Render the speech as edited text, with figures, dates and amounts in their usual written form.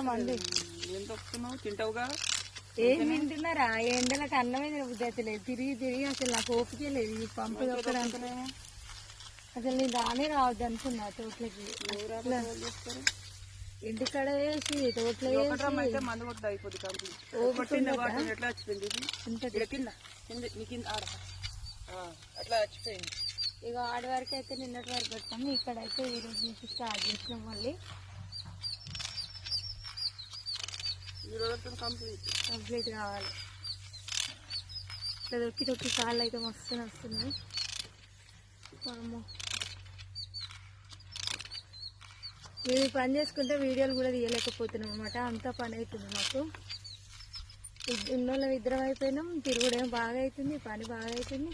మంది ఏం తొక్కుతున్నావు? తింటావుగా? ఏం తింటున్నారా? ఎండలకు అన్నమే తినబుద్ధి లేదు. తిరిగి తిరిగి అసలు నాకు ఓపికే లేదు. ఈ పంపు తొక్కడానికి అసలు నేను రానే రావద్దు అనుకున్నా తోటలకి. ఇంటికాడ వేసి తోటలో మందు కొట్టు అయిపోద్ది. ఎట్లా వచ్చింది అట్లా వచ్చిపోయింది. ఇక ఆడి వరకు అయితే నిన్నటి వరకు పెట్టాము. ఇక్కడైతే ఈ రోజు నుంచి స్టార్ట్ చేసినాం. మళ్ళీ కంప్లీట్ కావాలి. ఇట్లా దొక్కి తొక్కి కాళ్ళు అయితే మస్తు వస్తుంది. మేము పని చేసుకుంటే వీడియోలు కూడా తీయలేకపోతున్నాం అనమాట. అంతా పని అవుతుంది మాకు. ఉన్నోళ్ళం ఇద్దరం అయిపోయినాం. తిరుగుడేమో బాగా అవుతుంది, పని బాగా అవుతుంది.